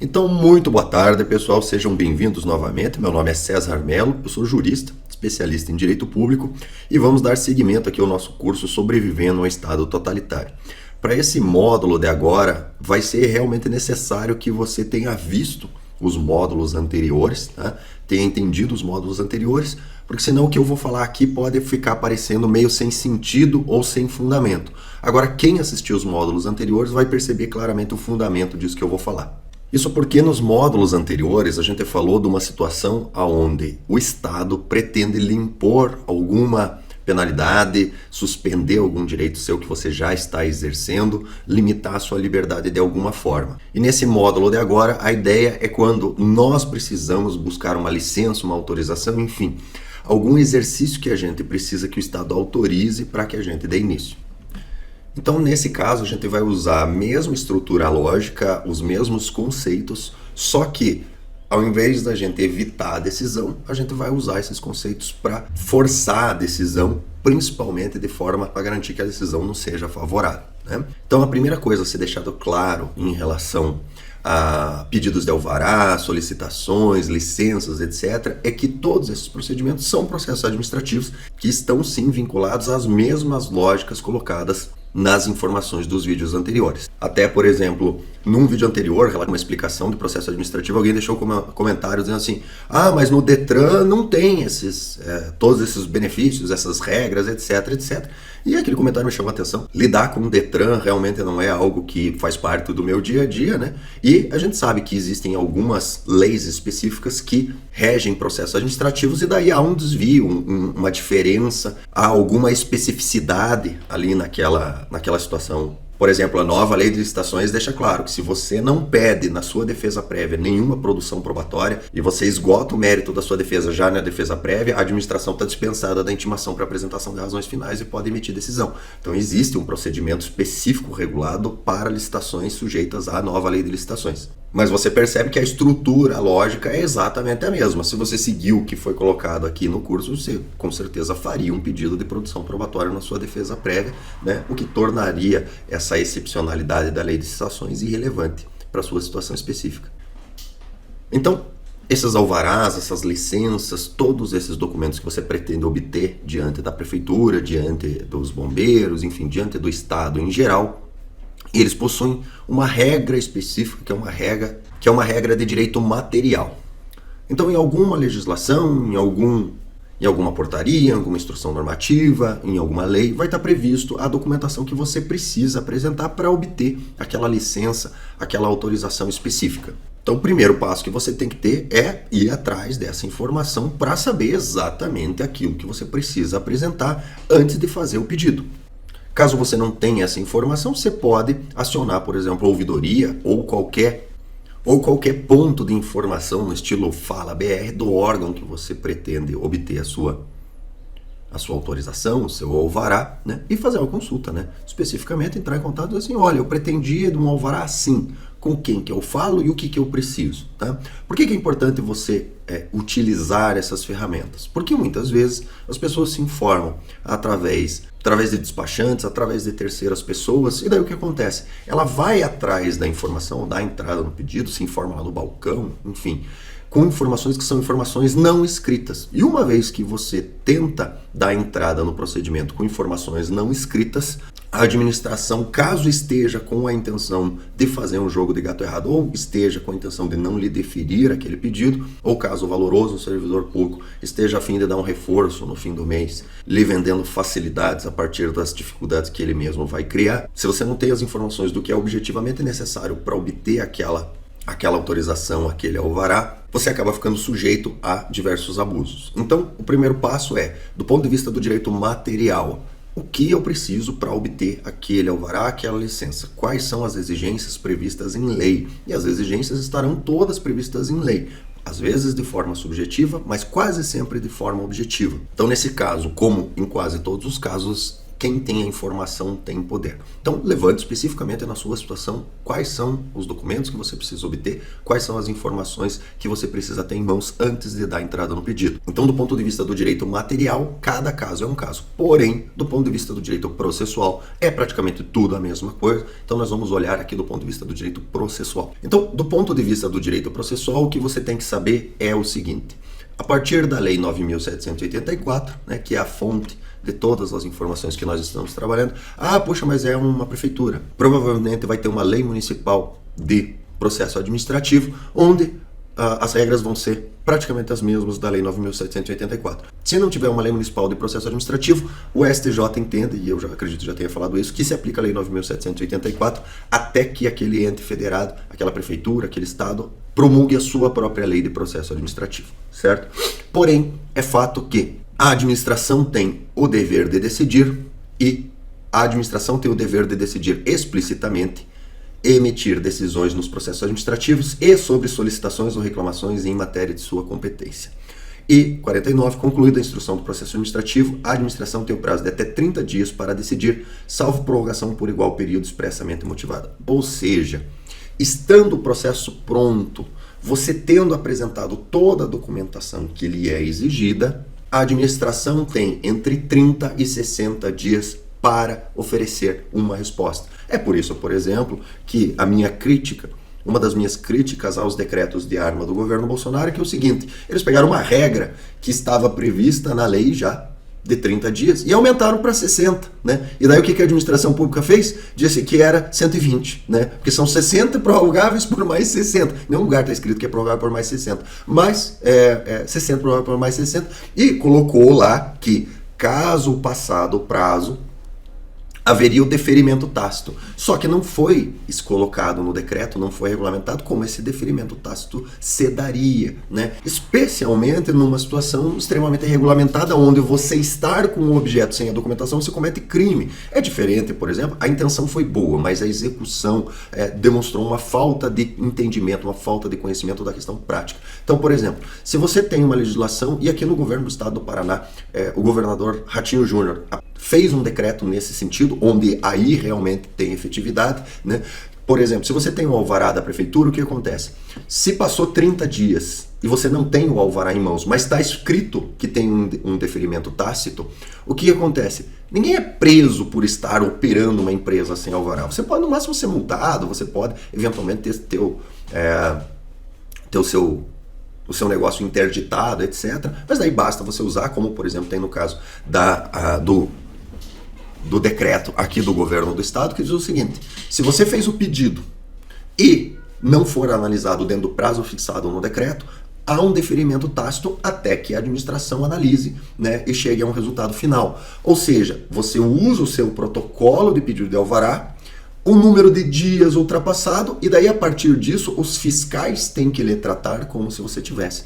Então, muito boa tarde, pessoal. Sejam bem-vindos novamente. Meu nome é César Mello, eu sou jurista, especialista em Direito Público e vamos dar seguimento aqui ao nosso curso Sobrevivendo ao Estado Totalitário. Para esse módulo de agora, vai ser realmente necessário que você tenha visto os módulos anteriores, tá? Tenha entendido os módulos anteriores, porque senão o que eu vou falar aqui pode ficar parecendo meio sem sentido ou sem fundamento. Agora, quem assistiu os módulos anteriores vai perceber claramente o fundamento disso que eu vou falar. Isso porque nos módulos anteriores a gente falou de uma situação onde o Estado pretende lhe impor alguma penalidade, suspender algum direito seu que você já está exercendo, limitar a sua liberdade de alguma forma. E nesse módulo de agora, a ideia é quando nós precisamos buscar uma licença, uma autorização, enfim, algum exercício que a gente precisa que o Estado autorize para que a gente dê início. Então, nesse caso, a gente vai usar a mesma estrutura lógica, os mesmos conceitos, só que, ao invés da gente evitar a decisão, a gente vai usar esses conceitos para forçar a decisão, principalmente de forma para garantir que a decisão não seja favorável, né? Então, a primeira coisa a ser deixado claro em relação a pedidos de alvará, solicitações, licenças, etc., é que todos esses procedimentos são processos administrativos que estão sim vinculados às mesmas lógicas colocadas nas informações dos vídeos anteriores. Até, por exemplo, num vídeo anterior, uma explicação do processo administrativo, alguém deixou comentários dizendo assim: mas no Detran não tem todos esses benefícios, essas regras, etc, etc. E aquele comentário me chamou a atenção. Lidar com o Detran realmente não é algo que faz parte do meu dia a dia, né? E a gente sabe que existem algumas leis específicas que regem processos administrativos e daí há um desvio, uma diferença, há alguma especificidade ali naquela situação. Por exemplo, a nova lei de licitações deixa claro que se você não pede na sua defesa prévia nenhuma produção probatória e você esgota o mérito da sua defesa já na defesa prévia, a administração está dispensada da intimação para apresentação de razões finais e pode emitir decisão. Então existe um procedimento específico regulado para licitações sujeitas à nova lei de licitações. Mas você percebe que a estrutura, a lógica é exatamente a mesma. Se você seguiu o que foi colocado aqui no curso, você com certeza faria um pedido de produção probatória na sua defesa prévia, né? O que tornaria essa excepcionalidade da lei de licitações irrelevante para a sua situação específica. Então, esses alvarás, essas licenças, todos esses documentos que você pretende obter diante da prefeitura, diante dos bombeiros, enfim, diante do Estado em geral, eles possuem uma regra específica, que é uma regra de direito material. Então, em alguma legislação, em alguma portaria, em alguma instrução normativa, em alguma lei, vai estar previsto a documentação que você precisa apresentar para obter aquela licença, aquela autorização específica. Então, o primeiro passo que você tem que ter é ir atrás dessa informação para saber exatamente aquilo que você precisa apresentar antes de fazer o pedido. Caso você não tenha essa informação, você pode acionar, por exemplo, a ouvidoria ou qualquer ponto de informação no estilo Fala BR do órgão que você pretende obter a sua autorização, o seu alvará, né? E fazer uma consulta, né? Especificamente entrar em contato e dizer assim: olha, eu pretendia de um alvará assim, com quem que eu falo e o que eu preciso, tá? Por que é importante você utilizar essas ferramentas? Porque muitas vezes as pessoas se informam através de despachantes, através de terceiras pessoas, e daí o que acontece? Ela vai atrás da informação, dá entrada no pedido, se informa lá no balcão, enfim, com informações que são informações não escritas. E uma vez que você tenta dar entrada no procedimento com informações não escritas, a administração, caso esteja com a intenção de fazer um jogo de gato errado, ou esteja com a intenção de não lhe deferir aquele pedido, ou caso o valoroso servidor público esteja a fim de dar um reforço no fim do mês, lhe vendendo facilidades a partir das dificuldades que ele mesmo vai criar, se você não tem as informações do que é objetivamente necessário para obter aquela autorização, aquele alvará, você acaba ficando sujeito a diversos abusos. Então, o primeiro passo é, do ponto de vista do direito material, o que eu preciso para obter aquele alvará, aquela licença? Quais são as exigências previstas em lei? E as exigências estarão todas previstas em lei. Às vezes de forma subjetiva, mas quase sempre de forma objetiva. Então, nesse caso, como em quase todos os casos, quem tem a informação tem poder. Então, levando especificamente na sua situação, quais são os documentos que você precisa obter, quais são as informações que você precisa ter em mãos antes de dar entrada no pedido. Então, do ponto de vista do direito material, cada caso é um caso. Porém, do ponto de vista do direito processual, é praticamente tudo a mesma coisa. Então, nós vamos olhar aqui do ponto de vista do direito processual. Então, do ponto de vista do direito processual, o que você tem que saber é o seguinte: a partir da Lei 9.784, né, que é a fonte de todas as informações que nós estamos trabalhando, poxa, mas é uma prefeitura. Provavelmente vai ter uma lei municipal de processo administrativo, onde as regras vão ser praticamente as mesmas da Lei 9.784. Se não tiver uma lei municipal de processo administrativo, o STJ entende, e eu já acredito que já tenha falado isso, que se aplica a Lei 9.784 até que aquele ente federado, aquela prefeitura, aquele estado, promulgue a sua própria lei de processo administrativo, certo? Porém, é fato que a administração tem o dever de decidir, e a administração tem o dever de decidir explicitamente, emitir decisões nos processos administrativos e sobre solicitações ou reclamações em matéria de sua competência. E 49, concluída a instrução do processo administrativo, a administração tem o prazo de até 30 dias para decidir, salvo prorrogação por igual período expressamente motivada. Ou seja, estando o processo pronto, você tendo apresentado toda a documentação que lhe é exigida, a administração tem entre 30 e 60 dias para oferecer uma resposta. É por isso, por exemplo, que uma das minhas críticas aos decretos de arma do governo Bolsonaro é que é o seguinte: eles pegaram uma regra que estava prevista na lei já de 30 dias e aumentaram para 60, né? E daí o que a administração pública fez? Disse que era 120, né? Porque são 60 prorrogáveis por mais 60. Em nenhum lugar está escrito que é prorrogável por mais 60, mas 60 prorrogável por mais 60, e colocou lá que, caso passado o prazo, haveria o deferimento tácito. Só que não foi isso colocado no decreto, não foi regulamentado como esse deferimento tácito se daria, né? Especialmente numa situação extremamente regulamentada, onde você estar com o objeto sem a documentação, você comete crime. É diferente, por exemplo, a intenção foi boa, mas a execução demonstrou uma falta de entendimento, uma falta de conhecimento da questão prática. Então, por exemplo, se você tem uma legislação, e aqui no governo do estado do Paraná, o governador Ratinho Júnior fez um decreto nesse sentido, onde aí realmente tem efetividade, né? Por exemplo, se você tem o alvará da prefeitura, o que acontece? Se passou 30 dias e você não tem o alvará em mãos, mas está escrito que tem um deferimento tácito, o que acontece? Ninguém é preso por estar operando uma empresa sem alvará. Você pode, no máximo, ser multado, você pode, eventualmente, ter o seu negócio interditado, etc. Mas daí basta você usar, como, por exemplo, tem no caso do decreto aqui do governo do estado, que diz o seguinte: se você fez o pedido e não for analisado dentro do prazo fixado no decreto, há um deferimento tácito até que a administração analise, né, e chegue a um resultado final. Ou seja, você usa o seu protocolo de pedido de alvará, o número de dias ultrapassado, e daí a partir disso os fiscais têm que lhe tratar como se você tivesse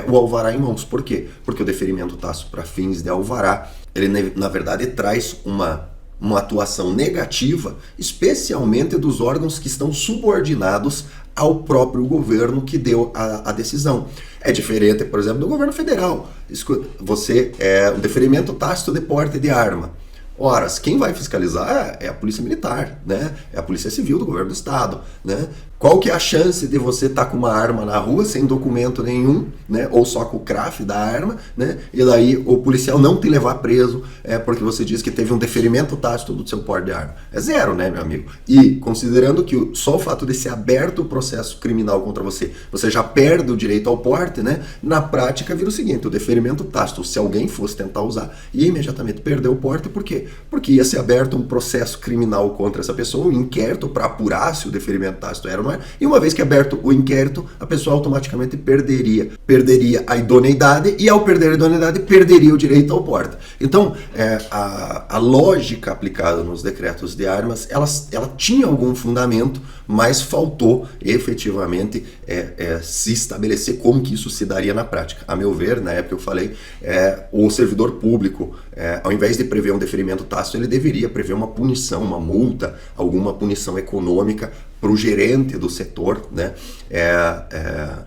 o alvará em mãos. Por quê? Porque o deferimento tácito para fins de alvará, ele na verdade traz uma atuação negativa, especialmente dos órgãos que estão subordinados ao próprio governo que deu a decisão. É diferente, por exemplo, do governo federal. O deferimento tácito de porte de arma. Ora, quem vai fiscalizar é a Polícia Militar, né? É a Polícia Civil do governo do estado, né? Qual que é a chance de você estar com uma arma na rua sem documento nenhum, né? Ou só com o CRAF da arma, né? E daí o policial não te levar preso porque você disse que teve um deferimento tácito do seu porte de arma. É zero, né, meu amigo? E considerando que só o fato de ser aberto o processo criminal contra você, você já perde o direito ao porte, né? Na prática vira o seguinte: o deferimento tácito, se alguém fosse tentar usar, ia imediatamente perder o porte. Por quê? Porque ia ser aberto um processo criminal contra essa pessoa, um inquérito para apurar se o deferimento tácito era ou não é. E uma vez que aberto o inquérito, a pessoa automaticamente perderia a idoneidade, e ao perder a idoneidade, perderia o direito ao porte. Então, a lógica aplicada nos decretos de armas, ela tinha algum fundamento, mas faltou efetivamente se estabelecer como que isso se daria na prática. A meu ver, na época eu falei, o servidor público, ao invés de prever um deferimento tácito, ele deveria prever uma punição, uma multa, alguma punição econômica para o gerente do setor, né,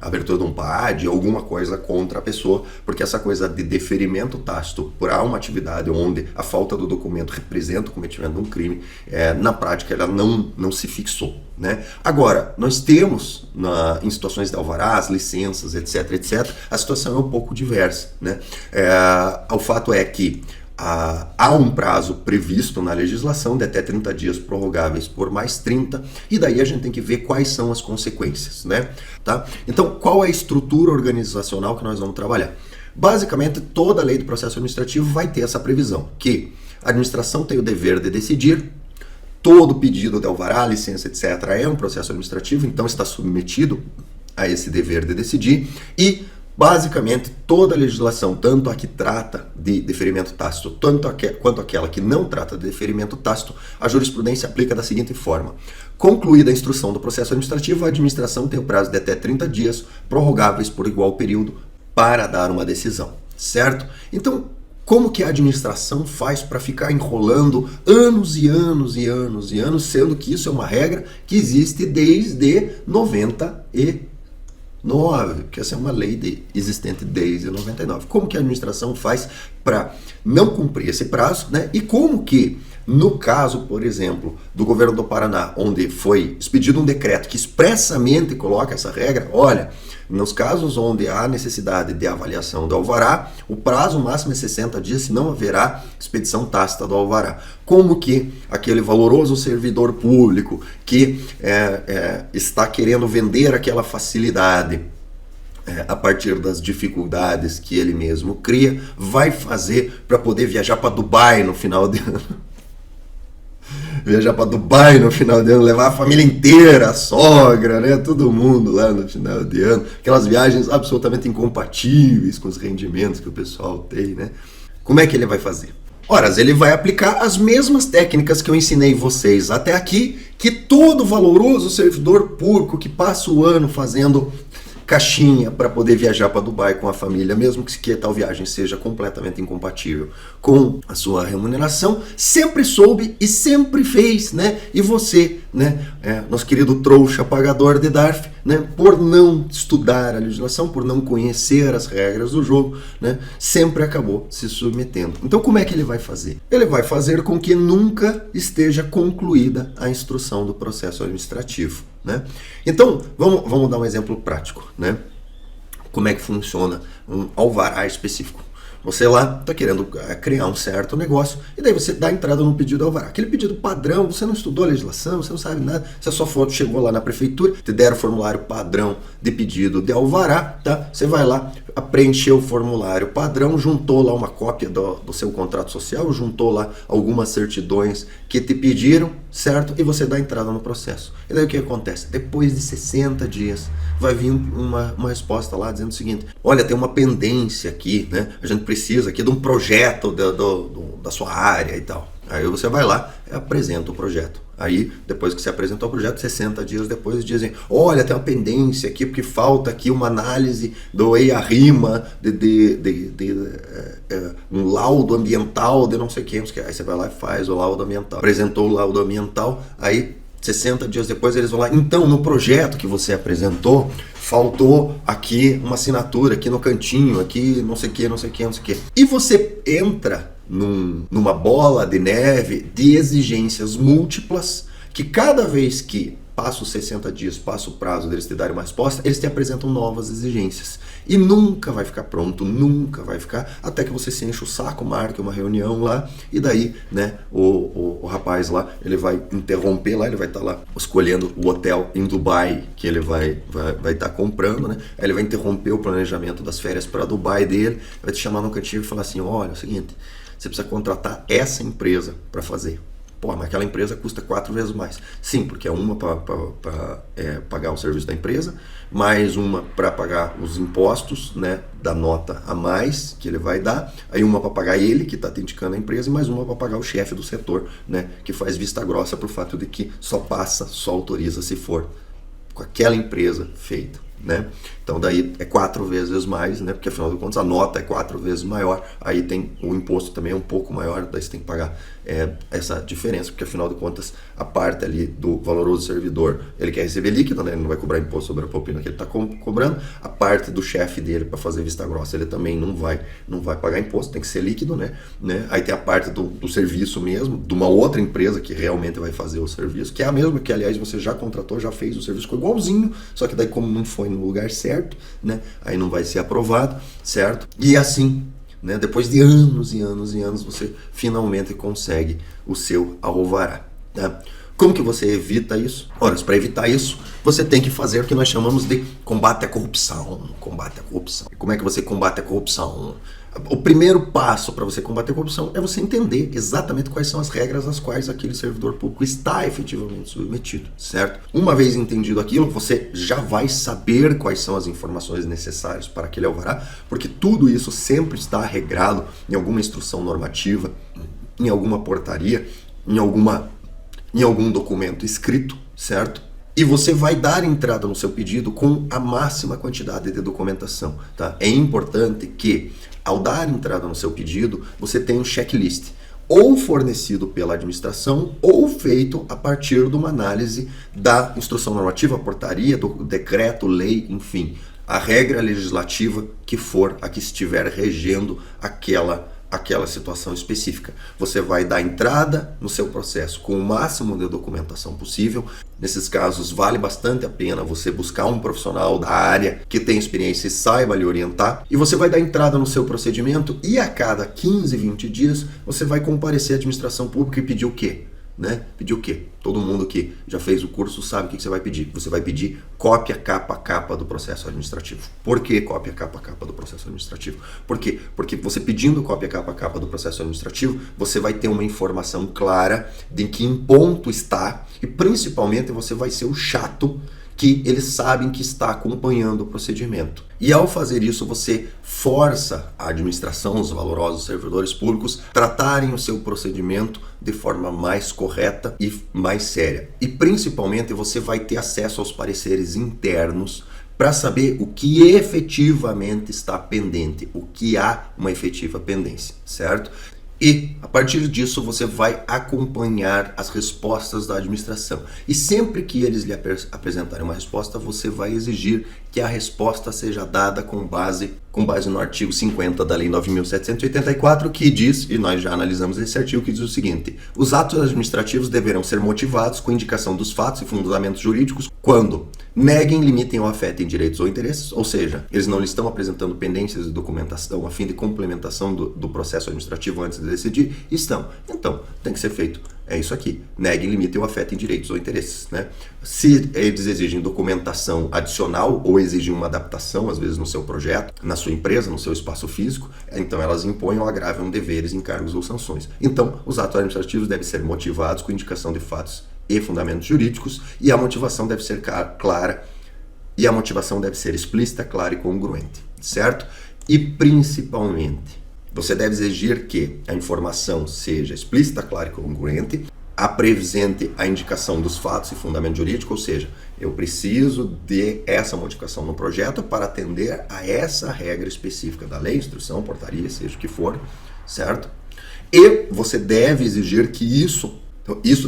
abertura de um PAD, alguma coisa contra a pessoa, porque essa coisa de deferimento tácito para uma atividade onde a falta do documento representa o cometimento de um crime, na prática ela não se fixou, né? Agora, nós temos em situações de alvarás, licenças, etc, a situação é um pouco diversa, né? O fato é que há um prazo previsto na legislação de até 30 dias prorrogáveis por mais 30, e daí a gente tem que ver quais são as consequências, né? Tá? Então, qual é a estrutura organizacional que nós vamos trabalhar? Basicamente, toda a lei do processo administrativo vai ter essa previsão, que a administração tem o dever de decidir, todo pedido de alvará, licença, etc. é um processo administrativo, então está submetido a esse dever de decidir, e basicamente, toda a legislação, tanto a que trata de deferimento tácito, quanto aquela que não trata de deferimento tácito, a jurisprudência aplica da seguinte forma. Concluída a instrução do processo administrativo, a administração tem o prazo de até 30 dias, prorrogáveis por igual período, para dar uma decisão, certo? Então, como que a administração faz para ficar enrolando anos e anos e anos e anos, sendo que isso é uma regra que existe desde 99, porque essa é uma lei existente desde 99. Como que a administração faz para não cumprir esse prazo, né? E como que, no caso, por exemplo, do governo do Paraná, onde foi expedido um decreto que expressamente coloca essa regra, olha, nos casos onde há necessidade de avaliação do alvará, o prazo máximo é 60 dias, se não haverá expedição tácita do alvará. Como que aquele valoroso servidor público que está querendo vender aquela facilidade a partir das dificuldades que ele mesmo cria, vai fazer para poder viajar para Dubai no final de ano? Viajar para Dubai no final de ano, levar a família inteira, a sogra, né, todo mundo lá no final de ano, aquelas viagens absolutamente incompatíveis com os rendimentos que o pessoal tem, né? Como é que ele vai fazer? Ora, ele vai aplicar as mesmas técnicas que eu ensinei vocês até aqui, que todo valoroso servidor público que passa o ano fazendo caixinha para poder viajar para Dubai com a família, mesmo que tal viagem seja completamente incompatível com a sua remuneração, sempre soube e sempre fez, né? E você, né, nosso querido trouxa pagador de DARF, né, por não estudar a legislação, por não conhecer as regras do jogo, né, sempre acabou se submetendo. Então, como é que ele vai fazer? Ele vai fazer com que nunca esteja concluída a instrução do processo administrativo, né? Então, vamos dar um exemplo prático, né? Como é que funciona um alvará específico. Você lá está querendo criar um certo negócio e daí você dá entrada no pedido de alvará. Aquele pedido padrão, você não estudou a legislação, você não sabe nada, você só chegou lá na prefeitura, te deram o formulário padrão de pedido de alvará, tá? Você vai lá, preencheu o formulário padrão, juntou lá uma cópia do seu contrato social, juntou lá algumas certidões que te pediram, certo? E você dá entrada no processo. E daí o que acontece? Depois de 60 dias, vai vir uma resposta lá dizendo o seguinte: olha, tem uma pendência aqui, né? A gente precisa aqui de um projeto da sua área e tal. Aí você vai lá e apresenta o projeto. Aí, depois que você apresentou o projeto, 60 dias depois dizem: olha, tem uma pendência aqui, porque falta aqui uma análise do EIA-RIMA, um laudo ambiental de não sei o que. Aí você vai lá e faz o laudo ambiental. Apresentou o laudo ambiental, aí 60 dias depois eles vão lá: então, no projeto que você apresentou, faltou aqui uma assinatura, aqui no cantinho, aqui não sei o que, não sei o que, não sei o que. E você entra numa bola de neve de exigências múltiplas, que cada vez que passa os 60 dias, passa o prazo deles te darem uma resposta, eles te apresentam novas exigências. E nunca vai ficar pronto, nunca vai ficar, até que você se enche o saco, marque uma reunião lá, e daí, né, o rapaz lá, ele vai interromper lá, ele vai estar lá escolhendo o hotel em Dubai que ele vai estar comprando, né? Aí ele vai interromper o planejamento das férias para Dubai dele, vai te chamar no cantinho e falar assim: olha, é o seguinte, você precisa contratar essa empresa para fazer. Pô, mas aquela empresa custa 4 vezes mais. Sim, porque é uma para pagar o serviço da empresa, mais uma para pagar os impostos, né, da nota a mais que ele vai dar, aí uma para pagar ele, que está te indicando a empresa, e mais uma para pagar o chefe do setor, né, que faz vista grossa pro fato de que só autoriza se for com aquela empresa feita. né? Então daí é 4 vezes mais, né? Porque afinal de contas a nota é 4 vezes maior, aí tem o imposto também é um pouco maior, daí você tem que pagar essa diferença, porque afinal de contas a parte ali do valoroso servidor, ele quer receber líquido, né? Ele não vai cobrar imposto sobre a propina que ele está cobrando, a parte do chefe dele para fazer vista grossa, ele também não vai pagar imposto, tem que ser líquido, né? Aí tem a parte do serviço mesmo, de uma outra empresa que realmente vai fazer o serviço, que é a mesma que aliás você já contratou, já fez o serviço, ficou igualzinho, só que daí como não foi no lugar certo, né? Aí não vai ser aprovado, certo? E assim, né? Depois de anos e anos e anos, você finalmente consegue o seu alvará, né? Como que você evita isso? Ora, para evitar isso, você tem que fazer o que nós chamamos de combate à corrupção. Combate à corrupção. E como é que você combate a corrupção? O primeiro passo para você combater a corrupção é você entender exatamente quais são as regras às quais aquele servidor público está efetivamente submetido, certo? Uma vez entendido aquilo, você já vai saber quais são as informações necessárias para aquele alvará, porque tudo isso sempre está regrado em alguma instrução normativa, em alguma portaria, em algum documento escrito, certo? E você vai dar entrada no seu pedido com a máxima quantidade de documentação, tá? É importante que, ao dar entrada no seu pedido, você tenha um checklist, ou fornecido pela administração, ou feito a partir de uma análise da instrução normativa, portaria, do decreto, lei, enfim, a regra legislativa que for a que estiver regendo aquela situação específica. Você vai dar entrada no seu processo com o máximo de documentação possível. Nesses casos, vale bastante a pena você buscar um profissional da área que tenha experiência e saiba lhe orientar. E você vai dar entrada no seu procedimento e a cada 15, 20 dias você vai comparecer à administração pública e pedir o quê? Né? Pedir o quê? Todo mundo que já fez o curso sabe o que você vai pedir. Você vai pedir cópia capa a capa do processo administrativo. Por que cópia capa a capa do processo administrativo? Por quê? Porque você pedindo cópia capa a capa do processo administrativo, você vai ter uma informação clara de em que ponto está e principalmente você vai ser o chato que eles sabem que está acompanhando o procedimento. E ao fazer isso, você força a administração, os valorosos servidores públicos, tratarem o seu procedimento de forma mais correta e mais séria. E principalmente você vai ter acesso aos pareceres internos para saber o que efetivamente está pendente, o que há uma efetiva pendência, certo? E, a partir disso, você vai acompanhar as respostas da administração. E sempre que eles lhe apresentarem uma resposta, você vai exigir que a resposta seja dada com base no artigo 50 da Lei 9.784, que diz, e nós já analisamos esse artigo, que diz o seguinte: os atos administrativos deverão ser motivados com indicação dos fatos e fundamentos jurídicos quando neguem, limitem ou afetem direitos ou interesses, ou seja, eles não lhe estão apresentando pendências de documentação a fim de complementação do processo administrativo antes de decidir, estão. Então, tem que ser feito. É isso aqui. Neguem, limitem ou afetem direitos ou interesses, né? Se eles exigem documentação adicional ou exigem uma adaptação, às vezes no seu projeto, na sua empresa, no seu espaço físico, então elas impõem ou agravam deveres, encargos ou sanções. Então, os atos administrativos devem ser motivados com indicação de fatos e fundamentos jurídicos, e a motivação deve ser clara, e a motivação deve ser explícita, clara e congruente, certo? E principalmente, você deve exigir que a informação seja explícita, clara e congruente, apresente a indicação dos fatos e fundamento jurídico, ou seja, eu preciso de essa modificação no projeto para atender a essa regra específica da lei, instrução, portaria, seja o que for, certo? E você deve exigir que isso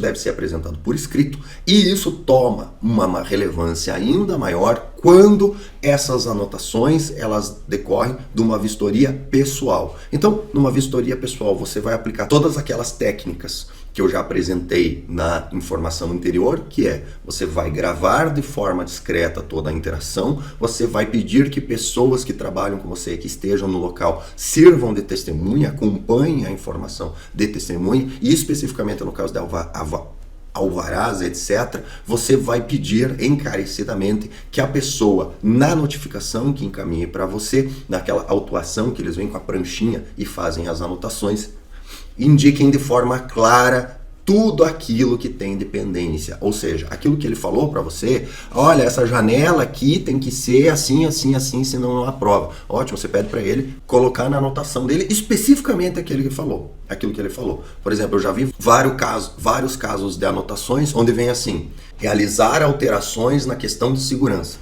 deve ser apresentado por escrito, e isso toma uma relevância ainda maior quando essas anotações elas decorrem de uma vistoria pessoal. Então, numa vistoria pessoal, você vai aplicar todas aquelas técnicas que eu já apresentei na informação anterior, que é, você vai gravar de forma discreta toda a interação, você vai pedir que pessoas que trabalham com você, que estejam no local, sirvam de testemunha, acompanhem a informação de testemunha, e especificamente no caso de alvarás, etc., você vai pedir encarecidamente que a pessoa, na notificação que encaminhe para você, naquela autuação que eles vêm com a pranchinha e fazem as anotações, indiquem de forma clara tudo aquilo que tem dependência, ou seja, aquilo que ele falou para você, olha, essa janela aqui tem que ser assim, assim, assim, senão não aprova. Ótimo, você pede para ele colocar na anotação dele especificamente aquilo que ele falou. Por exemplo, eu já vi vários casos de anotações onde vem assim: realizar alterações na questão de segurança.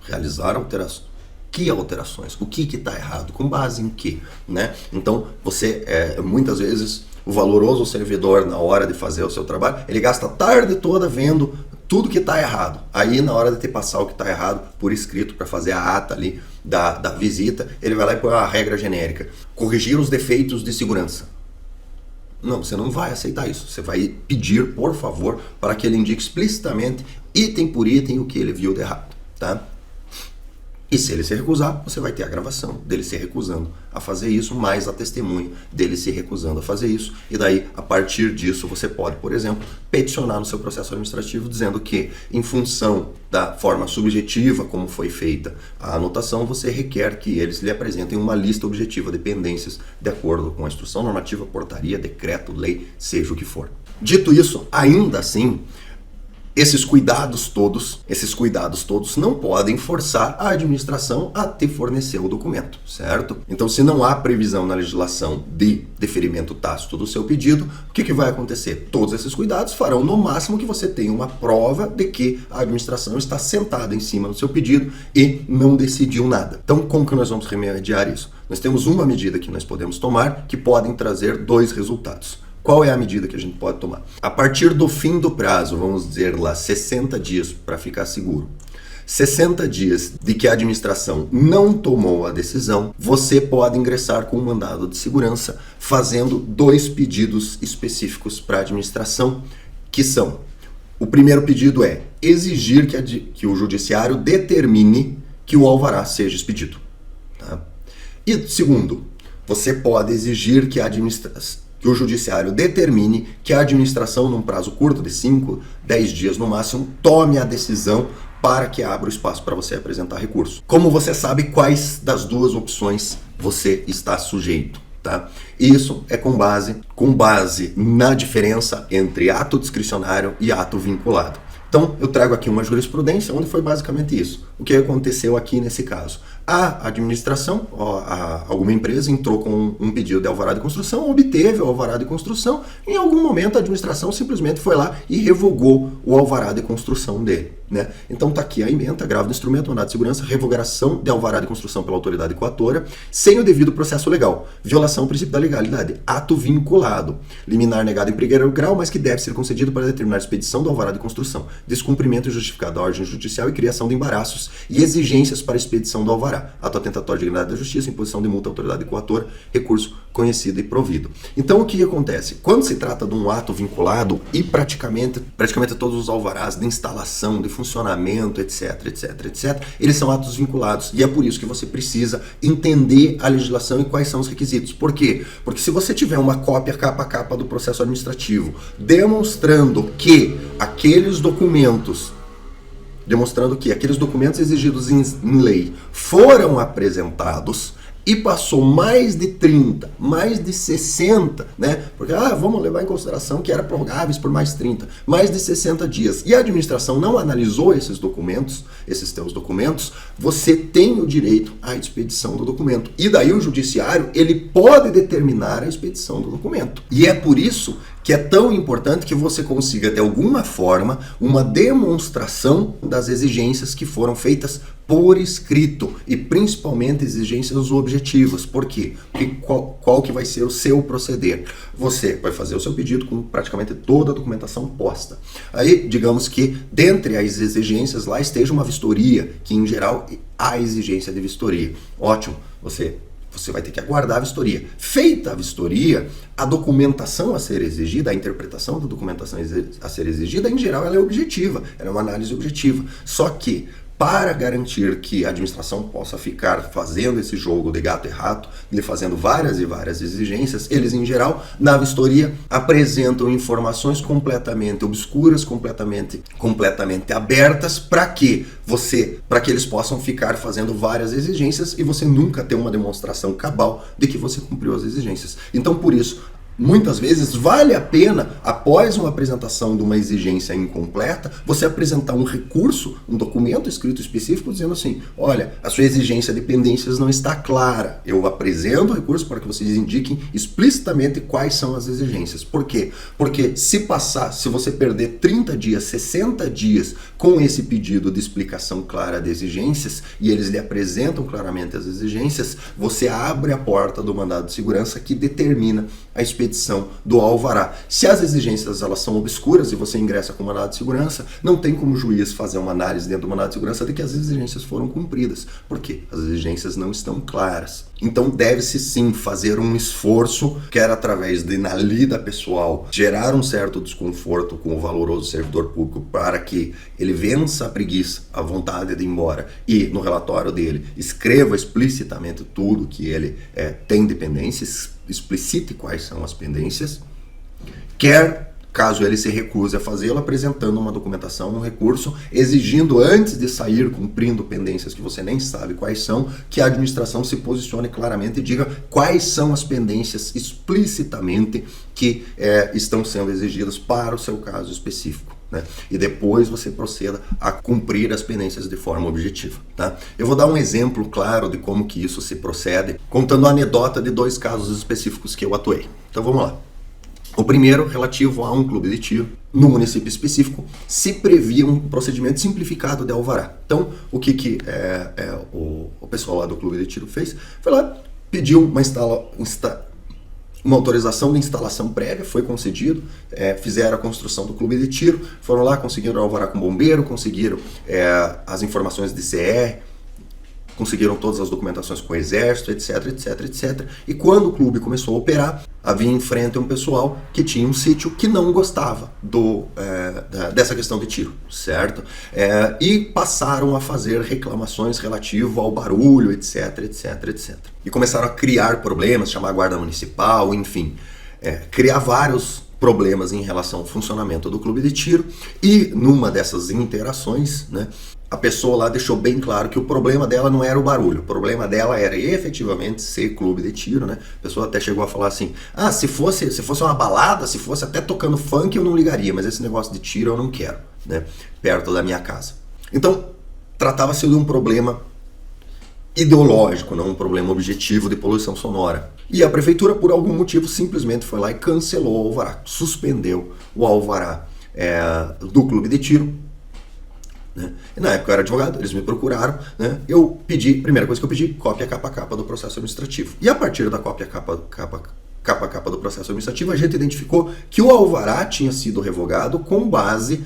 realizar alterações. Que alterações? O que está errado? Com base em quê? Né? Então, você, muitas vezes, o valoroso servidor, na hora de fazer o seu trabalho, ele gasta a tarde toda vendo tudo que está errado. Aí, na hora de te passar o que está errado por escrito, para fazer a ata ali da visita, ele vai lá e põe uma regra genérica. Corrigir os defeitos de segurança. Não, você não vai aceitar isso. Você vai pedir, por favor, para que ele indique explicitamente, item por item, o que ele viu de errado. Tá? E se ele se recusar, você vai ter a gravação dele se recusando a fazer isso, mais a testemunha dele se recusando a fazer isso. E daí, a partir disso, você pode, por exemplo, peticionar no seu processo administrativo dizendo que, em função da forma subjetiva como foi feita a anotação, você requer que eles lhe apresentem uma lista objetiva de pendências de acordo com a instrução normativa, portaria, decreto, lei, seja o que for. Dito isso, ainda assim, esses cuidados todos não podem forçar a administração a te fornecer o documento, certo? Então, se não há previsão na legislação de deferimento tácito do seu pedido, o que vai acontecer? Todos esses cuidados farão no máximo que você tenha uma prova de que a administração está sentada em cima do seu pedido e não decidiu nada. Então, como que nós vamos remediar isso? Nós temos uma medida que nós podemos tomar que podem trazer dois resultados. Qual é a medida que a gente pode tomar? A partir do fim do prazo, vamos dizer lá 60 dias para ficar seguro. 60 dias de que a administração não tomou a decisão, você pode ingressar com um mandado de segurança fazendo dois pedidos específicos para a administração, que são: o primeiro pedido é exigir que o judiciário determine que o alvará seja expedido. Tá? E segundo, você pode exigir que o judiciário determine que a administração, num prazo curto de 5, 10 dias no máximo, tome a decisão para que abra o espaço para você apresentar recurso. Como você sabe quais das duas opções você está sujeito, tá? Isso é com base na diferença entre ato discricionário e ato vinculado. Então, eu trago aqui uma jurisprudência onde foi basicamente isso. O que aconteceu aqui nesse caso? A administração, alguma empresa entrou com um pedido de alvará de construção, obteve o alvará de construção, em algum momento a administração simplesmente foi lá e revogou o alvará de construção dele. Né? Então está aqui a ementa, agravo do instrumento, mandado de segurança, revogação de alvará de construção pela autoridade coatora, sem o devido processo legal, violação do princípio da legalidade, ato vinculado, liminar negado em primeiro grau, mas que deve ser concedido para determinar a expedição do alvará de construção, descumprimento injustificado da ordem judicial e criação de embaraços e exigências para a expedição do alvará, ato atentatório de dignidade da justiça, imposição de multa à autoridade coatora, recurso conhecido e provido. Então o que acontece? Quando se trata de um ato vinculado e praticamente todos os alvarás de instalação, de funcionamento, etc, eles são atos vinculados e é por isso que você precisa entender a legislação e quais são os requisitos. Por quê? Porque se você tiver uma cópia capa a capa do processo administrativo demonstrando que aqueles documentos exigidos em lei foram apresentados e passou mais de 30, mais de 60, né? Porque, vamos levar em consideração que era prorrogáveis por mais 30, mais de 60 dias. E a administração não analisou esses documentos, esses teus documentos, você tem o direito à expedição do documento. E daí o judiciário, ele pode determinar a expedição do documento. E é por isso que é tão importante que você consiga, de alguma forma, uma demonstração das exigências que foram feitas por escrito e principalmente exigências objetivas. Por quê? Porque qual que vai ser o seu proceder? Você vai fazer o seu pedido com praticamente toda a documentação posta. Aí, digamos que dentre as exigências lá esteja uma vistoria, que em geral há exigência de vistoria. Ótimo, você vai ter que aguardar a vistoria. Feita a vistoria, a documentação a ser exigida, a interpretação da documentação a ser exigida, em geral, ela é objetiva, ela é uma análise objetiva. Só que, para garantir que a administração possa ficar fazendo esse jogo de gato e rato, lhe fazendo várias e várias exigências, eles, em geral, na vistoria, apresentam informações completamente obscuras, completamente abertas, para que eles possam ficar fazendo várias exigências e você nunca ter uma demonstração cabal de que você cumpriu as exigências. Então, por isso, Muitas vezes vale a pena, após uma apresentação de uma exigência incompleta, você apresentar um recurso, um documento escrito específico dizendo assim, olha, a sua exigência de pendências não está clara. Eu apresento o recurso para que vocês indiquem explicitamente quais são as exigências. Por quê? Porque se você perder 30 dias, 60 dias com esse pedido de explicação clara de exigências e eles lhe apresentam claramente as exigências, você abre a porta do mandado de segurança que determina a expedição do alvará. Se as exigências elas são obscuras e você ingressa com o mandado de segurança, não tem como o juiz fazer uma análise dentro do mandado de segurança de que as exigências foram cumpridas. Por quê? As exigências não estão claras. Então deve-se sim fazer um esforço, quer através de na lida pessoal, gerar um certo desconforto com o valoroso servidor público para que ele vença a preguiça, a vontade de ir embora e no relatório dele escreva explicitamente tudo que ele tem de pendências, explicite quais são as pendências, quer, caso ele se recuse a fazê-lo, apresentando uma documentação, um recurso, exigindo antes de sair, cumprindo pendências que você nem sabe quais são, que a administração se posicione claramente e diga quais são as pendências explicitamente que estão sendo exigidas para o seu caso específico. Né? E depois você proceda a cumprir as pendências de forma objetiva. Tá? Eu vou dar um exemplo claro de como que isso se procede, contando a anedota de 2 casos específicos que eu atuei. Então vamos lá. O primeiro, relativo a um clube de tiro, no município específico, se previa um procedimento simplificado de alvará. Então, o que o pessoal lá do clube de tiro fez? Foi lá, pediu uma autorização de instalação prévia, foi concedido, fizeram a construção do clube de tiro, foram lá, conseguiram alvará com bombeiro, conseguiram as informações de CR, conseguiram todas as documentações com o exército, etc, etc, etc. E quando o clube começou a operar, havia em frente um pessoal que tinha um sítio que não gostava dessa questão de tiro, certo? E passaram a fazer reclamações relativo ao barulho, etc, etc, etc. E começaram a criar problemas, chamar a guarda municipal, enfim, criar vários problemas em relação ao funcionamento do clube de tiro. E numa dessas interações, né, a pessoa lá deixou bem claro que o problema dela não era o barulho, o problema dela era efetivamente ser clube de tiro, né? A pessoa até chegou a falar assim, se fosse uma balada, se fosse até tocando funk eu não ligaria, mas esse negócio de tiro eu não quero, né? Perto da minha casa. Então, tratava-se de um problema ideológico, não um problema objetivo de poluição sonora. E a prefeitura, por algum motivo, simplesmente foi lá e cancelou o alvará, suspendeu o alvará do clube de tiro. Né? E na época eu era advogado, eles me procuraram, né? Eu pedi, primeira coisa que eu pedi, cópia capa a capa do processo administrativo. E a partir da cópia capa a capa do processo administrativo, a gente identificou que o alvará tinha sido revogado com base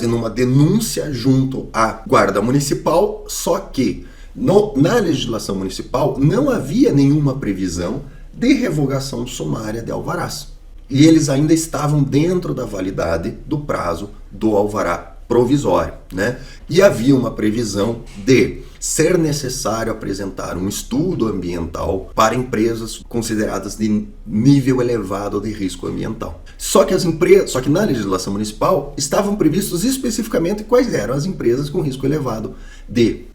numa denúncia junto à guarda municipal, só que na legislação municipal não havia nenhuma previsão de revogação sumária de alvarás. E eles ainda estavam dentro da validade do prazo do alvará provisório, né? E havia uma previsão de ser necessário apresentar um estudo ambiental para empresas consideradas de nível elevado de risco ambiental. Só que na legislação municipal estavam previstos especificamente quais eram as empresas com risco elevado de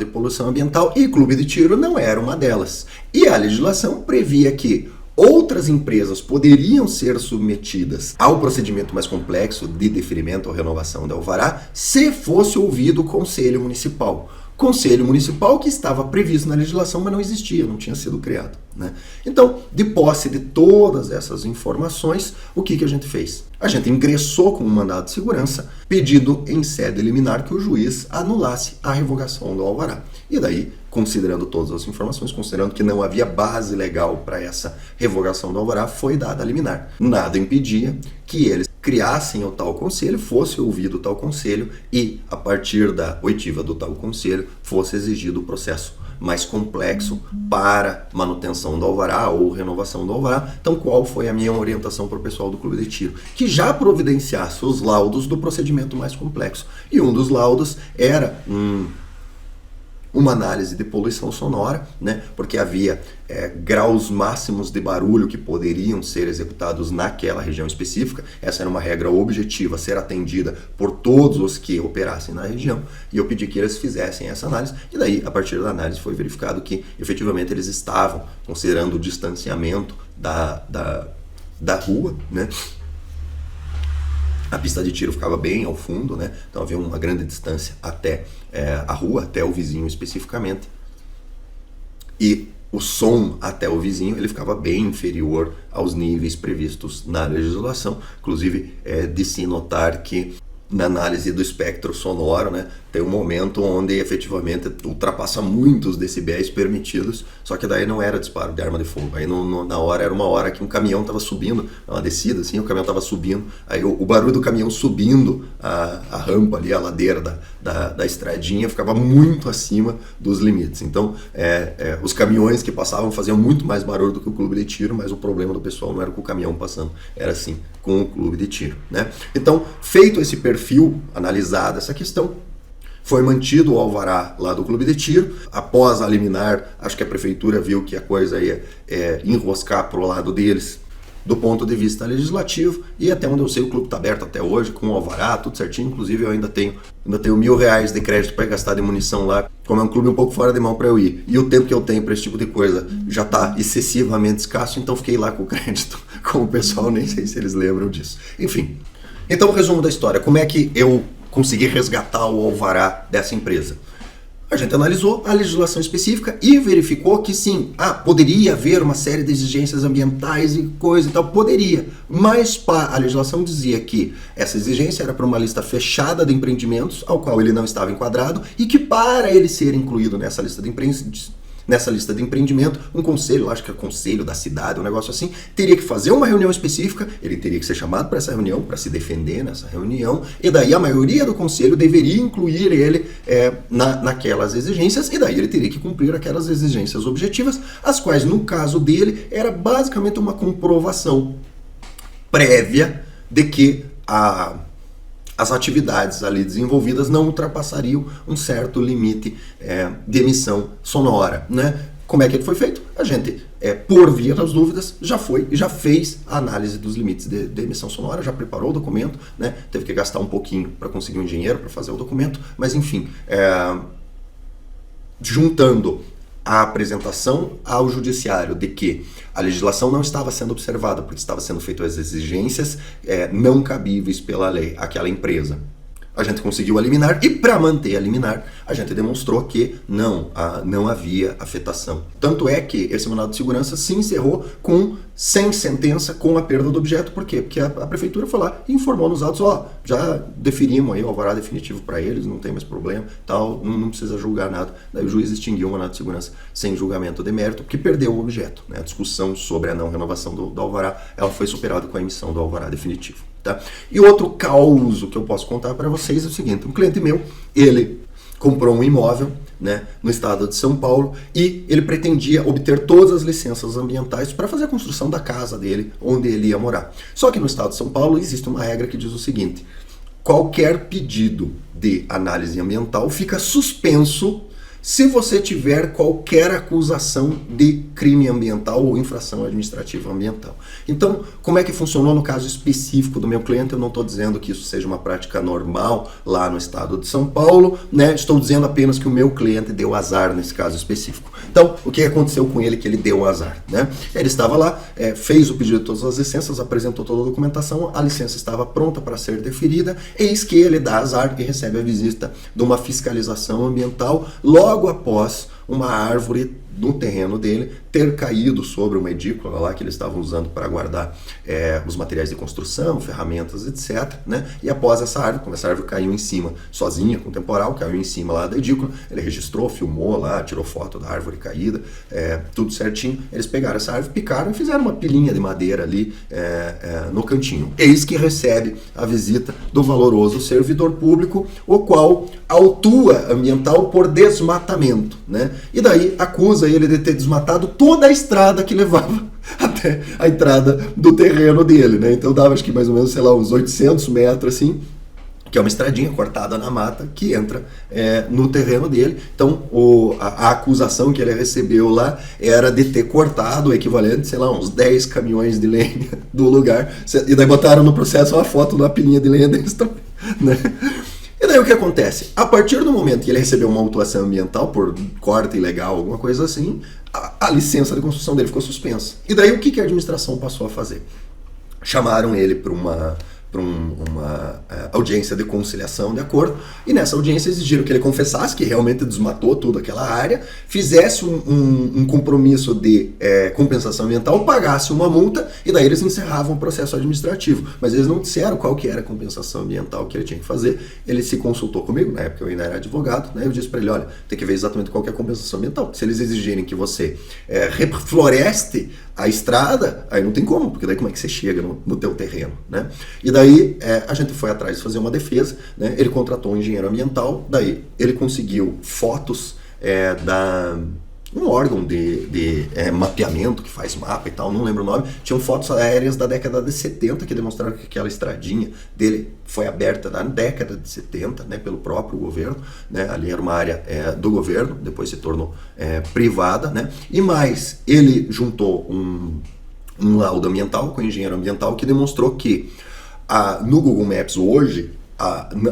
poluição ambiental, e clube de tiro não era uma delas. E a legislação previa que outras empresas poderiam ser submetidas ao procedimento mais complexo de deferimento ou renovação de alvará se fosse ouvido o Conselho Municipal. Conselho Municipal que estava previsto na legislação, mas não existia, não tinha sido criado, né? Então, de posse de todas essas informações, o que a gente fez? A gente ingressou com um mandado de segurança, pedindo em sede liminar que o juiz anulasse a revogação do alvará. E daí, considerando todas as informações, considerando que não havia base legal para essa revogação do alvará, foi dada a liminar. Nada impedia que eles criassem o tal conselho, fosse ouvido o tal conselho e, a partir da oitiva do tal conselho, fosse exigido o processo mais complexo para manutenção do alvará ou renovação do alvará. Então, qual foi a minha orientação para o pessoal do clube de tiro? Que já providenciasse os laudos do procedimento mais complexo. E um dos laudos era uma análise de poluição sonora, né? Porque havia graus máximos de barulho que poderiam ser executados naquela região específica. Essa era uma regra objetiva a ser atendida por todos os que operassem na região, e eu pedi que eles fizessem essa análise, e daí, a partir da análise, foi verificado que efetivamente eles estavam considerando o distanciamento da rua, né? A pista de tiro ficava bem ao fundo, né? Então havia uma grande distância até a rua, até o vizinho especificamente. E o som até o vizinho ele ficava bem inferior aos níveis previstos na legislação. Inclusive, de se notar que na análise do espectro sonoro, né, tem um momento onde efetivamente ultrapassa muitos decibéis permitidos, só que daí não era disparo de arma de fogo. Aí na hora, era uma hora que um caminhão estava subindo, uma descida assim, o caminhão estava subindo, aí o barulho do caminhão subindo a rampa ali, a ladeira da estradinha, ficava muito acima dos limites. Então, os caminhões que passavam faziam muito mais barulho do que o clube de tiro, mas o problema do pessoal não era com o caminhão passando, era sim com o clube de tiro, né? Então, feito esse perfil, analisada essa questão, foi mantido o alvará lá do clube de tiro. Após a liminar, acho que a prefeitura viu que a coisa ia enroscar para o lado deles do ponto de vista legislativo, e até onde eu sei o clube está aberto até hoje, com o alvará, tudo certinho. Inclusive eu ainda tenho R$1.000 de crédito para gastar de munição lá, como é um clube um pouco fora de mão para eu ir. E o tempo que eu tenho para esse tipo de coisa já está excessivamente escasso, então fiquei lá com o crédito com o pessoal, nem sei se eles lembram disso. Enfim, então o resumo da história, como é que eu consegui resgatar o alvará dessa empresa? A gente analisou a legislação específica e verificou que sim, poderia haver uma série de exigências ambientais e coisa e tal, poderia, mas a legislação dizia que essa exigência era para uma lista fechada de empreendimentos ao qual ele não estava enquadrado e que para ele ser incluído nessa lista de empreendimento, um conselho, acho que é o conselho da cidade, um negócio assim, teria que fazer uma reunião específica, ele teria que ser chamado para essa reunião, para se defender nessa reunião, e daí a maioria do conselho deveria incluir ele naquelas exigências, e daí ele teria que cumprir aquelas exigências objetivas, as quais, no caso dele, era basicamente uma comprovação prévia de que as atividades ali desenvolvidas não ultrapassariam um certo limite de emissão sonora, né? Como é que ele foi feito? A gente, por via das dúvidas, já fez a análise dos limites de emissão sonora, já preparou o documento, né? Teve que gastar um pouquinho para conseguir um engenheiro para fazer o documento, mas enfim, juntando a apresentação ao judiciário de que a legislação não estava sendo observada porque estava sendo feitas as exigências não cabíveis pela lei àquela empresa. A gente conseguiu a liminar e, para manter a liminar, a gente demonstrou que não havia afetação. Tanto é que esse mandado de segurança se encerrou sem sentença, com a perda do objeto. Por quê? Porque a prefeitura foi lá e informou nos autos, já deferimos aí o alvará definitivo para eles, não tem mais problema, tal, não precisa julgar nada. Daí o juiz extinguiu o mandado de segurança sem julgamento de mérito, porque perdeu o objeto, né? A discussão sobre a não renovação do alvará, ela foi superada com a emissão do alvará definitivo. Tá? E outro caos que eu posso contar para vocês é o seguinte: um cliente meu, ele comprou um imóvel, né, no estado de São Paulo, e ele pretendia obter todas as licenças ambientais para fazer a construção da casa dele, onde ele ia morar. Só que no estado de São Paulo existe uma regra que diz o seguinte: qualquer pedido de análise ambiental fica suspenso se você tiver qualquer acusação de crime ambiental ou infração administrativa ambiental. Então, como é que funcionou no caso específico do meu cliente? Eu não estou dizendo que isso seja uma prática normal lá no estado de São Paulo, né? Estou dizendo apenas que o meu cliente deu azar nesse caso específico. Então, o que aconteceu com ele que ele deu azar, né? Ele estava lá, fez o pedido de todas as licenças, apresentou toda a documentação, a licença estava pronta para ser deferida, eis que ele dá azar e recebe a visita de uma fiscalização ambiental logo após uma árvore no terreno dele ter caído sobre uma edícula lá que eles estavam usando para guardar os materiais de construção, ferramentas, etc. Né? E após essa árvore, quando essa árvore caiu em cima, sozinha, com temporal, caiu em cima lá da edícula, ele registrou, filmou lá, tirou foto da árvore caída, tudo certinho. Eles pegaram essa árvore, picaram e fizeram uma pilinha de madeira ali no cantinho. Eis que recebe a visita do valoroso servidor público, o qual autua ambiental por desmatamento, né? E daí acusa ele de ter desmatado toda a estrada que levava até a entrada do terreno dele, né? Então dava acho que mais ou menos, sei lá, uns 800 metros assim, que é uma estradinha cortada na mata que entra no terreno dele. Então a acusação que ele recebeu lá era de ter cortado o equivalente, sei lá, uns 10 caminhões de lenha do lugar, e daí botaram no processo uma foto de uma pilinha de lenha dentro também, né? E daí o que acontece? A partir do momento que ele recebeu uma autuação ambiental por corte ilegal, alguma coisa assim, a licença de construção dele ficou suspensa. E daí o que a administração passou a fazer? Chamaram ele para uma audiência de conciliação de acordo, e nessa audiência exigiram que ele confessasse que realmente desmatou toda aquela área, fizesse um compromisso de compensação ambiental, pagasse uma multa, e daí eles encerravam o processo administrativo. Mas eles não disseram qual que era a compensação ambiental que ele tinha que fazer. Ele se consultou comigo, na época eu ainda era advogado, né? Eu disse para ele, olha, tem que ver exatamente qual que é a compensação ambiental. Se eles exigirem que você refloreste a estrada, aí não tem como, porque daí como é que você chega no teu terreno, né? E daí a gente foi atrás de fazer uma defesa, né? Ele contratou um engenheiro ambiental, daí ele conseguiu fotos um órgão de mapeamento que faz mapa e tal, não lembro o nome, tinham fotos aéreas da década de 70 que demonstraram que aquela estradinha dele foi aberta na década de 70, né, pelo próprio governo, né, ali era uma área do governo, depois se tornou privada, né, e mais, ele juntou um laudo ambiental com o engenheiro ambiental que demonstrou que no Google Maps hoje,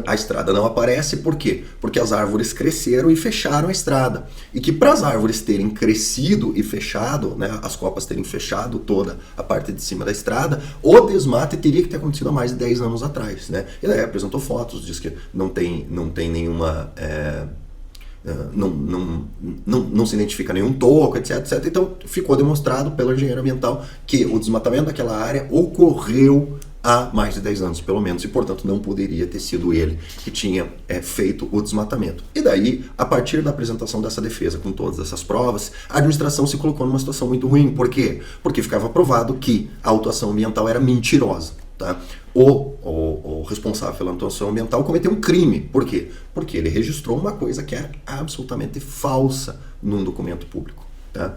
a estrada não aparece, por quê? Porque as árvores cresceram e fecharam a estrada. E que para as árvores terem crescido e fechado, né, as copas terem fechado toda a parte de cima da estrada, o desmate teria que ter acontecido há mais de 10 anos atrás, né? E daí apresentou fotos, diz que não tem nenhuma... não se identifica nenhum toco, etc. Então ficou demonstrado pelo engenheiro ambiental que o desmatamento daquela área ocorreu há mais de 10 anos, pelo menos, e portanto não poderia ter sido ele que tinha feito o desmatamento. E daí, a partir da apresentação dessa defesa com todas essas provas, a administração se colocou numa situação muito ruim. Por quê? Porque ficava provado que a autuação ambiental era mentirosa. Tá? O responsável pela autuação ambiental cometeu um crime. Por quê? Porque ele registrou uma coisa que é absolutamente falsa num documento público. Tá?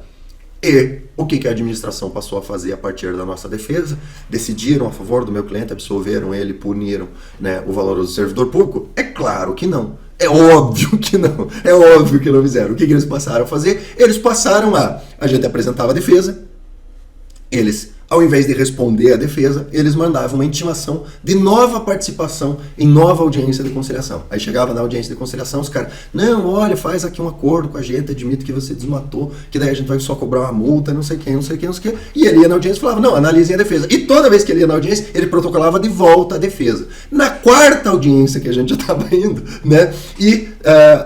E o que a administração passou a fazer a partir da nossa defesa? Decidiram a favor do meu cliente, absolveram ele, puniram, né, o valoroso servidor público? É claro que não. É óbvio que não. É óbvio que não fizeram. O que eles passaram a fazer? Eles passaram a gente apresentava a defesa, eles, ao invés de responder à defesa, eles mandavam uma intimação de nova participação em nova audiência de conciliação. Aí chegava na audiência de conciliação, os caras, não, olha, faz aqui um acordo com a gente, admite que você desmatou, que daí a gente vai só cobrar uma multa, não sei quem. E ele ia na audiência e falava, não, analisem a defesa. E toda vez que ele ia na audiência, ele protocolava de volta a defesa. Na quarta audiência que a gente já estava indo, né? E,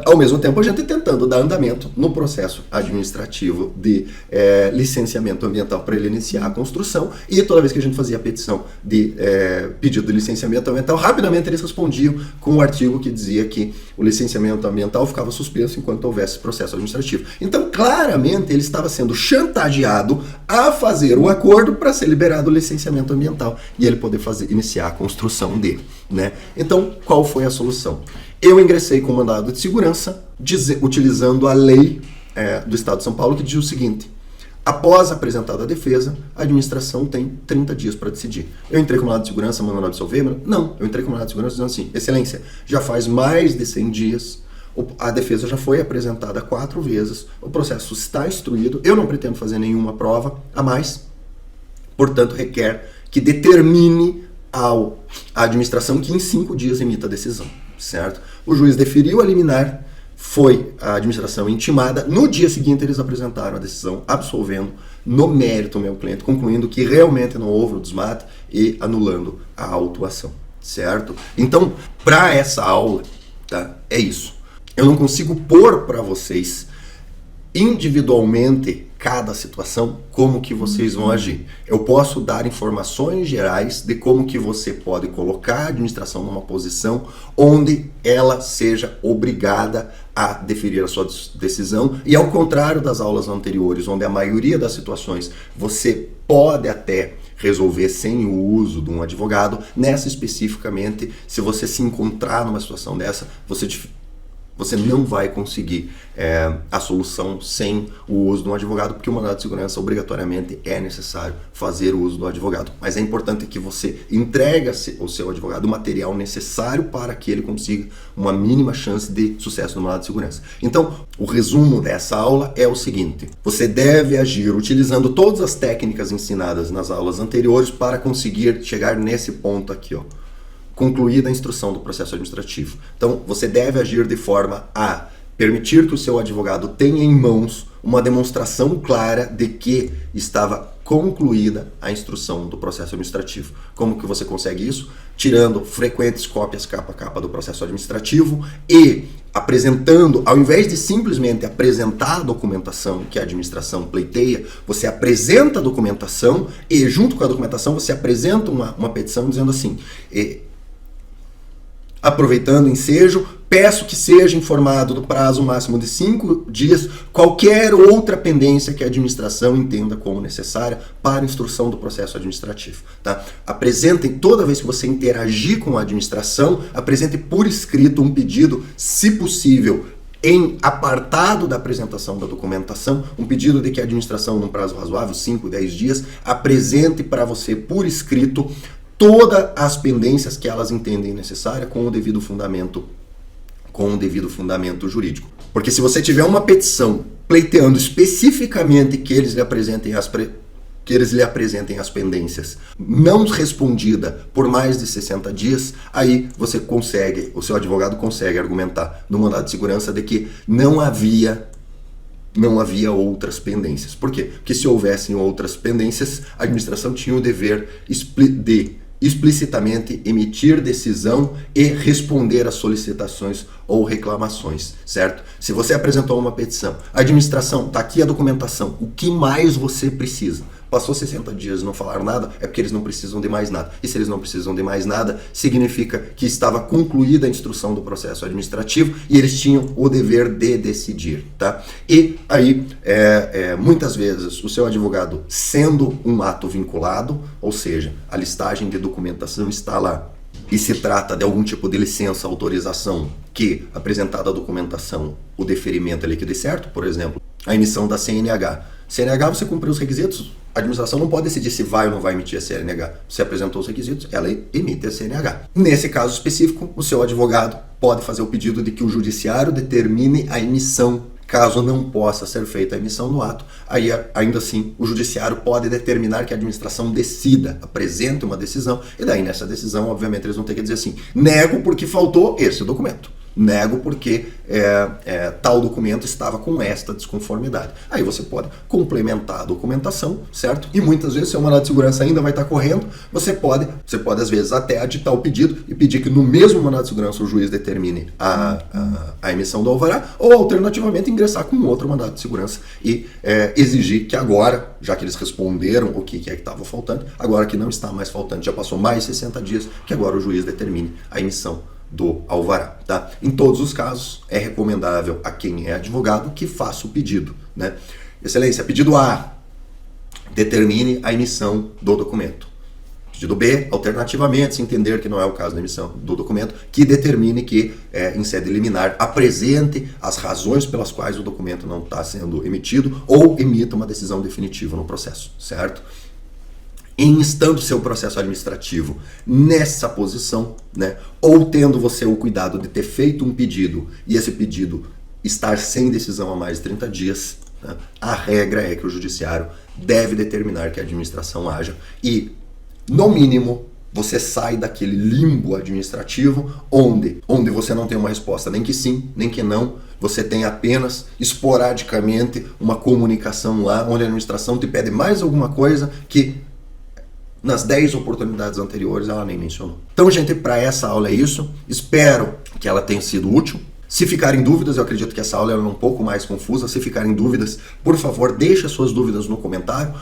ao mesmo tempo, a gente tentando dar andamento no processo administrativo de licenciamento ambiental para ele iniciar a construção. E toda vez que a gente fazia a petição de pedido de licenciamento ambiental, rapidamente eles respondiam com um artigo que dizia que o licenciamento ambiental ficava suspenso enquanto houvesse processo administrativo. Então, claramente, ele estava sendo chantageado a fazer o acordo para ser liberado o licenciamento ambiental e ele poder iniciar a construção dele, né? Então, qual foi a solução? Eu ingressei com mandado de segurança, utilizando a lei do Estado de São Paulo, que diz o seguinte: após apresentada a defesa, a administração tem 30 dias para decidir. Eu entrei com mandado de segurança mandando absolver? Não, eu entrei com mandado de segurança dizendo assim, excelência, já faz mais de 100 dias, a defesa já foi apresentada 4 vezes, o processo está instruído, eu não pretendo fazer nenhuma prova a mais, portanto requer que determine a administração que em 5 dias emita a decisão, certo? O juiz deferiu a liminar, foi a administração intimada, no dia seguinte eles apresentaram a decisão absolvendo no mérito o meu cliente, concluindo que realmente não houve o desmate e anulando a autuação, certo? Então, para essa aula, tá, é isso. Eu não consigo pôr para vocês individualmente cada situação, como que vocês vão agir. Eu posso dar informações gerais de como que você pode colocar a administração numa posição onde ela seja obrigada a deferir a sua decisão, e ao contrário das aulas anteriores, onde a maioria das situações você pode até resolver sem o uso de um advogado, nessa especificamente, se você se encontrar numa situação dessa, você não vai conseguir a solução sem o uso de um advogado, porque o mandado de segurança obrigatoriamente é necessário fazer o uso do advogado. Mas é importante que você entregue ao seu advogado o material necessário para que ele consiga uma mínima chance de sucesso no mandado de segurança. Então, o resumo dessa aula é o seguinte: você deve agir utilizando todas as técnicas ensinadas nas aulas anteriores para conseguir chegar nesse ponto aqui, ó. Concluída a instrução do processo administrativo. Então, você deve agir de forma a permitir que o seu advogado tenha em mãos uma demonstração clara de que estava concluída a instrução do processo administrativo. Como que você consegue isso? Tirando frequentes cópias capa a capa do processo administrativo e apresentando, ao invés de simplesmente apresentar a documentação que a administração pleiteia, você apresenta a documentação e junto com a documentação você apresenta uma petição dizendo assim, aproveitando o ensejo, peço que seja informado do prazo máximo de 5 dias qualquer outra pendência que a administração entenda como necessária para a instrução do processo administrativo. Tá? Apresentem, toda vez que você interagir com a administração, apresente por escrito um pedido, se possível, em apartado da apresentação da documentação, um pedido de que a administração, num prazo razoável, 5, 10 dias, apresente para você por escrito todas as pendências que elas entendem necessária com o devido fundamento jurídico. Porque se você tiver uma petição pleiteando especificamente que eles lhe apresentem as pendências não respondida por mais de 60 dias, aí você consegue, o seu advogado consegue argumentar no mandado de segurança de que não havia outras pendências. Por quê? Porque se houvessem outras pendências, a administração tinha o dever de explicitamente emitir decisão e responder às solicitações ou reclamações, certo? Se você apresentou uma petição, a administração, está aqui a documentação, o que mais você precisa? Passou 60 dias e não falaram nada, é porque eles não precisam de mais nada. E se eles não precisam de mais nada, significa que estava concluída a instrução do processo administrativo e eles tinham o dever de decidir, tá? E aí, muitas vezes, o seu advogado, sendo um ato vinculado, ou seja, a listagem de documentação está lá, e se trata de algum tipo de licença, autorização, que, apresentada a documentação, o deferimento é líquido e certo, por exemplo, a emissão da CNH. CNH, você cumpriu os requisitos, a administração não pode decidir se vai ou não vai emitir a CNH. Se apresentou os requisitos, ela emite a CNH. Nesse caso específico, o seu advogado pode fazer o pedido de que o judiciário determine a emissão. Caso não possa ser feita a emissão do ato, aí ainda assim o judiciário pode determinar que a administração decida, apresente uma decisão, e daí nessa decisão, obviamente, eles vão ter que dizer assim, nego porque faltou esse documento. Nego porque tal documento estava com esta desconformidade. Aí você pode complementar a documentação, certo? E muitas vezes, se o mandado de segurança ainda vai estar correndo, você pode às vezes até aditar o pedido e pedir que no mesmo mandado de segurança o juiz determine a emissão do alvará, ou alternativamente ingressar com outro mandado de segurança e exigir que agora, já que eles responderam o que é que estava faltando, agora que não está mais faltando, já passou mais 60 dias, que agora o juiz determine a emissão do alvará, tá? Em todos os casos, é recomendável a quem é advogado que faça o pedido, né? Excelência, pedido A, determine a emissão do documento. Pedido B, alternativamente, se entender que não é o caso da emissão do documento, que determine que, em sede liminar, apresente as razões pelas quais o documento não está sendo emitido ou emita uma decisão definitiva no processo, certo? Em estando seu processo administrativo nessa posição, né, ou tendo você o cuidado de ter feito um pedido e esse pedido estar sem decisão há mais de 30 dias, né, a regra é que o judiciário deve determinar que a administração haja e, no mínimo, você sai daquele limbo administrativo onde você não tem uma resposta nem que sim, nem que não, você tem apenas esporadicamente uma comunicação lá onde a administração te pede mais alguma coisa que nas 10 oportunidades anteriores ela nem mencionou. Então, gente, para essa aula é isso. Espero que ela tenha sido útil. Se ficarem dúvidas, eu acredito que essa aula é um pouco mais confusa. Se ficarem dúvidas, por favor, deixe as suas dúvidas no comentário.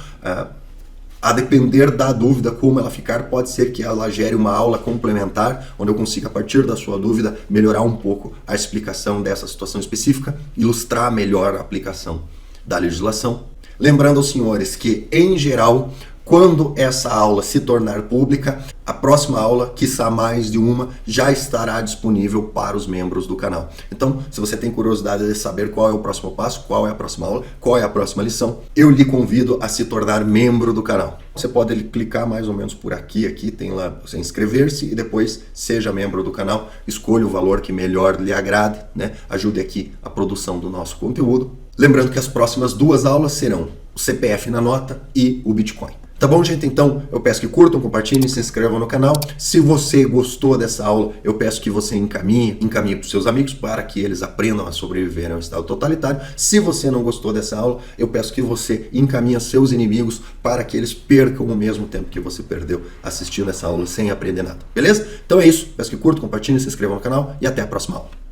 A depender da dúvida, como ela ficar, pode ser que ela gere uma aula complementar, onde eu consiga, a partir da sua dúvida, melhorar um pouco a explicação dessa situação específica, ilustrar melhor a aplicação da legislação. Lembrando aos senhores que, em geral, quando essa aula se tornar pública, a próxima aula, quiçá mais de uma, já estará disponível para os membros do canal. Então, se você tem curiosidade de saber qual é o próximo passo, qual é a próxima aula, qual é a próxima lição, eu lhe convido a se tornar membro do canal. Você pode clicar mais ou menos por aqui tem lá você inscrever-se e depois seja membro do canal, escolha o valor que melhor lhe agrade, né? Ajude aqui a produção do nosso conteúdo. Lembrando que as próximas 2 aulas serão o CPF na nota e o Bitcoin. Tá bom, gente? Então, eu peço que curtam, compartilhem, se inscrevam no canal. Se você gostou dessa aula, eu peço que você encaminhe para os seus amigos para que eles aprendam a sobreviver a um estado totalitário. Se você não gostou dessa aula, eu peço que você encaminhe seus inimigos para que eles percam o mesmo tempo que você perdeu assistindo essa aula sem aprender nada. Beleza? Então é isso. Peço que curtam, compartilhem, se inscrevam no canal e até a próxima aula.